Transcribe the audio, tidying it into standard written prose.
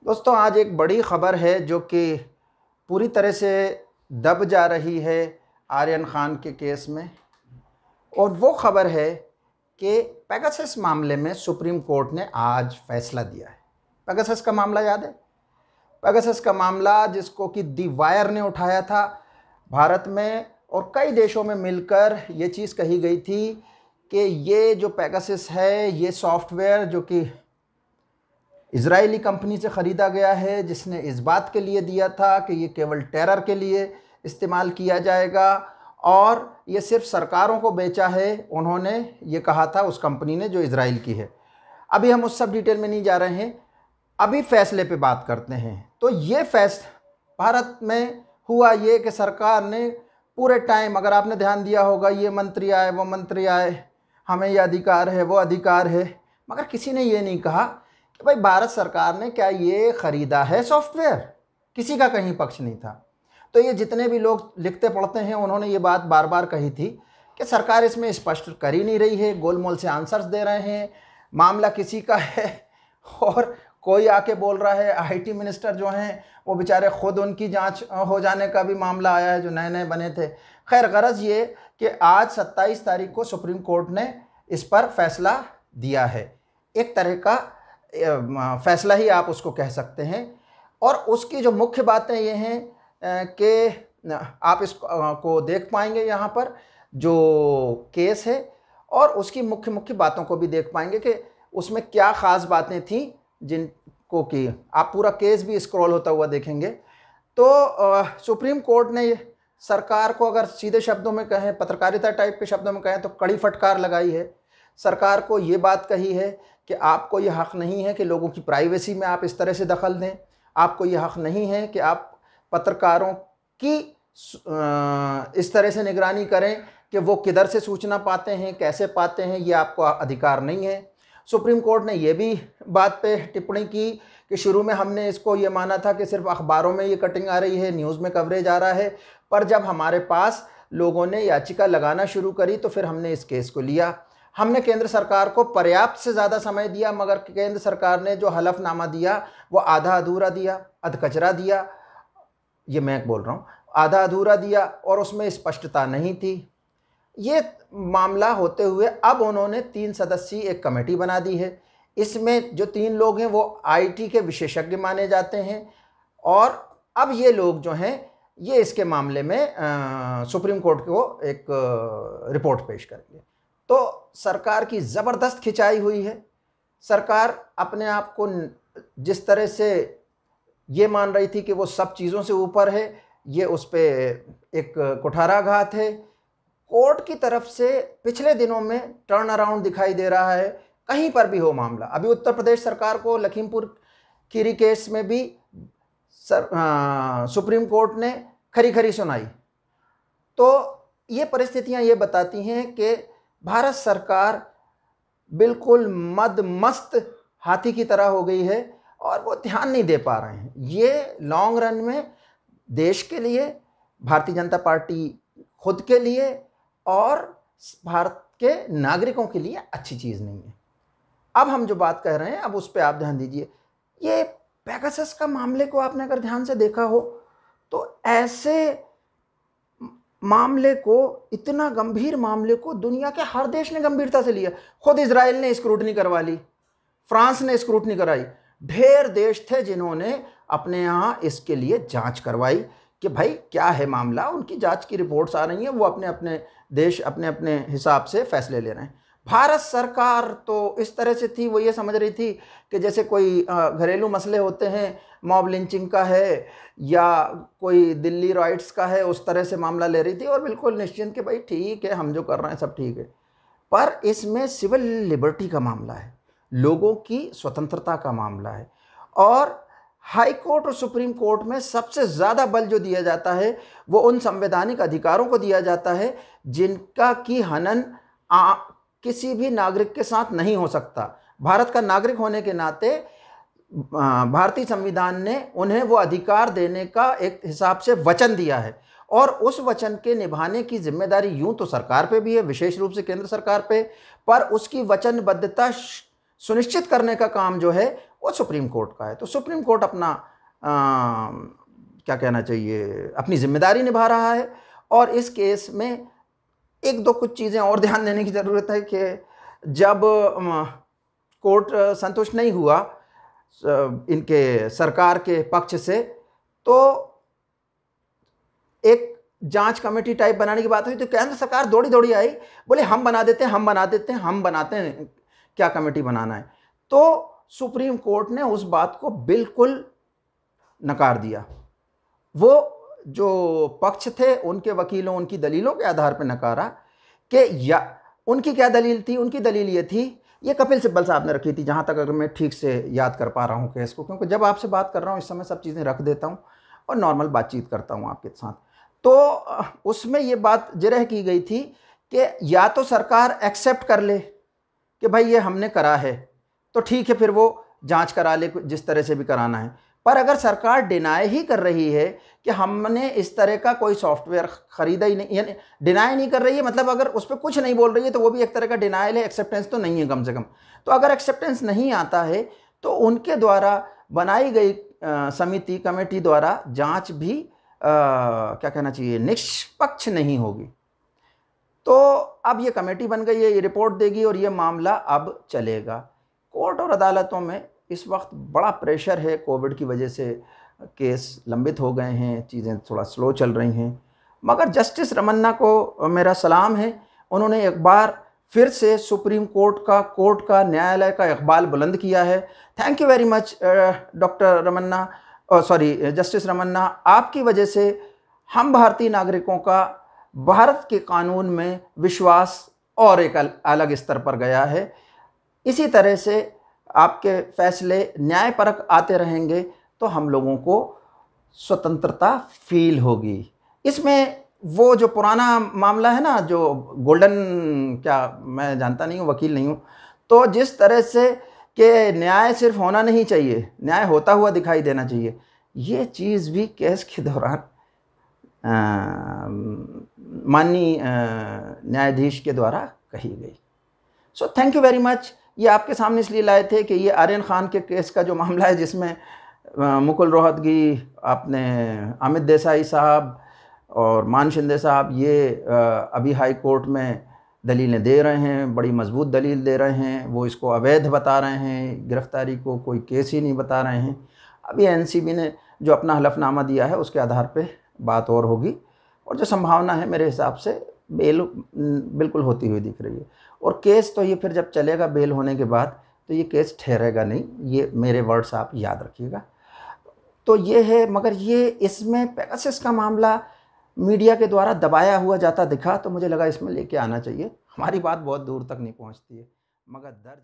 दोस्तों, आज एक बड़ी ख़बर है जो कि पूरी तरह से दब जा रही है आर्यन खान के केस में। और वो ख़बर है कि पेगासस मामले में सुप्रीम कोर्ट ने आज फैसला दिया है। पेगासस का मामला याद है? पेगासस का मामला जिसको कि दी वायर ने उठाया था भारत में, और कई देशों में मिलकर ये चीज़ कही गई थी कि ये जो पेगासस है ये सॉफ्टवेयर जो कि इजरायली कंपनी से ख़रीदा गया है, जिसने इस बात के लिए दिया था कि ये केवल टेरर के लिए इस्तेमाल किया जाएगा, और ये सिर्फ सरकारों को बेचा है। उन्होंने ये कहा था उस कंपनी ने जो इजराइल की है। अभी हम उस सब डिटेल में नहीं जा रहे हैं, अभी फैसले पे बात करते हैं। तो ये फैसला भारत में हुआ ये कि सरकार ने पूरे टाइम, अगर आपने ध्यान दिया होगा, ये मंत्री आए वो मंत्री आए, हमें ये अधिकार है वो अधिकार है, मगर किसी ने ये नहीं कहा कि भाई भारत सरकार ने क्या ये ख़रीदा है सॉफ्टवेयर। किसी का कहीं पक्ष नहीं था। तो ये जितने भी लोग लिखते पढ़ते हैं उन्होंने ये बात बार बार कही थी कि सरकार इसमें स्पष्ट कर ही नहीं रही है, गोलमोल से आंसर्स दे रहे हैं, मामला किसी का है। और कोई आके बोल रहा है, आईटी मिनिस्टर जो हैं वो बेचारे खुद, उनकी जांच हो जाने का भी मामला आया है जो नए नए बने थे। खैर, गरज ये कि आज 27 तारीख को सुप्रीम कोर्ट ने इस पर फैसला दिया है। एक तरह का फैसला ही आप उसको कह सकते हैं। और उसकी जो मुख्य बातें ये हैं कि आप इसको देख पाएंगे यहाँ पर जो केस है, और उसकी मुख्य मुख्य बातों को भी देख पाएंगे कि उसमें क्या ख़ास बातें थी जिनको कि आप पूरा केस भी स्क्रॉल होता हुआ देखेंगे। तो सुप्रीम कोर्ट ने सरकार को, अगर सीधे शब्दों में कहें, पत्रकारिता टाइप के शब्दों में कहें, तो कड़ी फटकार लगाई है। सरकार को ये बात कही है कि आपको ये हक़ नहीं है कि लोगों की प्राइवेसी में आप इस तरह से दखल दें। आपको ये हक़ नहीं है कि आप पत्रकारों की इस तरह से निगरानी करें कि वो किधर से सूचना पाते हैं, कैसे पाते हैं, ये आपको अधिकार नहीं है। सुप्रीम कोर्ट ने ये भी बात पे टिप्पणी की कि शुरू में हमने इसको ये माना था कि सिर्फ अखबारों में ये कटिंग आ रही है, न्यूज़ में कवरेज आ रहा है, पर जब हमारे पास लोगों ने याचिका लगाना शुरू करी तो फिर हमने इस केस को लिया। हमने केंद्र सरकार को पर्याप्त से ज़्यादा समय दिया, मगर केंद्र सरकार ने जो हलफनामा दिया वो आधा अधूरा दिया, अधकचरा दिया। ये मैं बोल रहा हूँ, आधा अधूरा दिया, और उसमें स्पष्टता नहीं थी। ये मामला होते हुए अब उन्होंने 3 सदस्यीय एक कमेटी बना दी है। इसमें जो 3 लोग हैं वो आईटी के विशेषज्ञ माने जाते हैं, और अब ये लोग जो हैं ये इसके मामले में सुप्रीम कोर्ट को एक रिपोर्ट पेश करेंगे। तो सरकार की ज़बरदस्त खिंचाई हुई है। सरकार अपने आप को जिस तरह से ये मान रही थी कि वो सब चीज़ों से ऊपर है, ये उस पर एक कुठाराघात है। कोर्ट की तरफ से पिछले दिनों में टर्न अराउंड दिखाई दे रहा है, कहीं पर भी हो मामला। अभी उत्तर प्रदेश सरकार को लखीमपुर खीरी केस में भी सुप्रीम कोर्ट ने खरी खरी सुनाई। तो ये परिस्थितियां ये बताती हैं कि भारत सरकार बिल्कुल मदमस्त हाथी की तरह हो गई है, और वो ध्यान नहीं दे पा रहे हैं। ये लॉन्ग रन में देश के लिए, भारतीय जनता पार्टी खुद के लिए और भारत के नागरिकों के लिए अच्छी चीज़ नहीं है। अब हम जो बात कह रहे हैं, अब उस पर आप ध्यान दीजिए। ये पेगासस का मामले को आपने अगर ध्यान से देखा हो तो ऐसे मामले को, इतना गंभीर मामले को दुनिया के हर देश ने गंभीरता से लिया। खुद इजराइल ने स्क्रूटनी करवा ली, फ्रांस ने स्क्रूटनी कराई, ढेर देश थे जिन्होंने अपने यहाँ इसके लिए जांच करवाई कि भाई क्या है मामला। उनकी जांच की रिपोर्ट्स आ रही हैं, वो अपने अपने देश अपने अपने हिसाब से फैसले ले रहे हैं। भारत सरकार तो इस तरह से थी, वो ये समझ रही थी कि जैसे कोई घरेलू मसले होते हैं, मॉब लिंचिंग का है या कोई दिल्ली राइट्स का है, उस तरह से मामला ले रही थी, और बिल्कुल निश्चिंत कि भाई ठीक है, हम जो कर रहे हैं सब ठीक है। पर इसमें सिविल लिबर्टी का मामला है, लोगों की स्वतंत्रता का मामला है, और हाई कोर्ट और सुप्रीम कोर्ट में सबसे ज़्यादा बल जो दिया जाता है वो उन संवैधानिक अधिकारों को दिया जाता है जिनका की हनन किसी भी नागरिक के साथ नहीं हो सकता। भारत का नागरिक होने के नाते भारतीय संविधान ने उन्हें वो अधिकार देने का एक हिसाब से वचन दिया है, और उस वचन के निभाने की जिम्मेदारी यूं तो सरकार पे भी है, विशेष रूप से केंद्र सरकार पे, पर उसकी वचनबद्धता सुनिश्चित करने का काम जो है वो सुप्रीम कोर्ट का है। तो सुप्रीम कोर्ट अपना क्या कहना चाहिए, अपनी जिम्मेदारी निभा रहा है। और इस केस में एक दो कुछ चीज़ें और ध्यान देने की ज़रूरत है कि जब कोर्ट संतुष्ट नहीं हुआ इनके सरकार के पक्ष से, तो एक जांच कमेटी टाइप बनाने की बात हुई, तो केंद्र सरकार दौड़ी दौड़ी आई, बोले हम बना देते हैं, हम बनाते हैं, क्या कमेटी बनाना है। तो सुप्रीम कोर्ट ने उस बात को बिल्कुल नकार दिया। वो जो पक्ष थे उनके वकीलों, उनकी दलीलों के आधार पर नकारा कि या उनकी क्या दलील थी। उनकी दलील ये थी, ये कपिल सिब्बल साहब ने रखी थी, जहाँ तक अगर मैं ठीक से याद कर पा रहा हूँ केस को, क्योंकि जब आपसे बात कर रहा हूँ इस समय सब चीज़ें रख देता हूँ और नॉर्मल बातचीत करता हूँ आपके साथ। तो उसमें ये बात जिरह की गई थी कि या तो सरकार एक्सेप्ट कर ले कि भाई ये हमने करा है, तो ठीक है, फिर वो जांच करा ले जिस तरह से भी कराना है। पर अगर सरकार डिनाई ही कर रही है कि हमने इस तरह का कोई सॉफ्टवेयर खरीदा ही नहीं, यानी डिनाई नहीं कर रही है, मतलब अगर उस पर कुछ नहीं बोल रही है तो वो भी एक तरह का डिनाइल है, एक्सेप्टेंस तो नहीं है कम से कम। तो अगर एक्सेप्टेंस नहीं आता है तो उनके द्वारा बनाई गई समिति, कमेटी द्वारा जांच भी क्या कहना चाहिए, निष्पक्ष नहीं होगी। तो अब ये कमेटी बन गई है, ये रिपोर्ट देगी और ये मामला अब चलेगा। कोर्ट और अदालतों में इस वक्त बड़ा प्रेशर है, कोविड की वजह से केस लंबित हो गए हैं, चीज़ें थोड़ा स्लो चल रही हैं। मगर जस्टिस रमन्ना को मेरा सलाम है, उन्होंने एक बार फिर से सुप्रीम कोर्ट का न्यायालय का इकबाल बुलंद किया है। Thank you very much doctor Ramanna, sorry justice Ramanna. आपकी वजह से हम भारतीय नागरिकों का भारत के कानून में विश्वास और एक अलग स्तर पर गया है। इसी तरह से आपके फैसले न्यायपरक आते रहेंगे तो हम लोगों को स्वतंत्रता फील होगी। इसमें वो जो पुराना मामला है ना, जो गोल्डन, क्या मैं जानता नहीं हूँ, वकील नहीं हूँ, तो जिस तरह से कि न्याय सिर्फ होना नहीं चाहिए, न्याय होता हुआ दिखाई देना चाहिए, ये चीज़ भी केस के दौरान माननीय न्यायाधीश के द्वारा कही गई। So thank you very much. ये आपके सामने इसलिए लाए थे कि ये आर्यन खान के केस का जो मामला है, जिसमें मुकुल रोहतगी, आपने अमित देसाई साहब और मान शिंदे साहब, ये अभी हाई कोर्ट में दलीलें दे रहे हैं, बड़ी मजबूत दलील दे रहे हैं। वो इसको अवैध बता रहे हैं, गिरफ्तारी को कोई केस ही नहीं बता रहे हैं। अभी एनसीबी ने जो अपना हलफनामा दिया है उसके आधार पे बात और होगी, और जो संभावना है मेरे हिसाब से बेल बिल्कुल होती हुई दिख रही है। और केस तो ये फिर जब चलेगा बेल होने के बाद, तो ये केस ठहरेगा नहीं, ये मेरे वर्ड्स आप याद रखिएगा। तो ये है, मगर ये इसमें पेगासस का मामला मीडिया के द्वारा दबाया हुआ जाता दिखा, तो मुझे लगा इसमें लेके आना चाहिए। हमारी बात बहुत दूर तक नहीं पहुंचती है, मगर दर्ज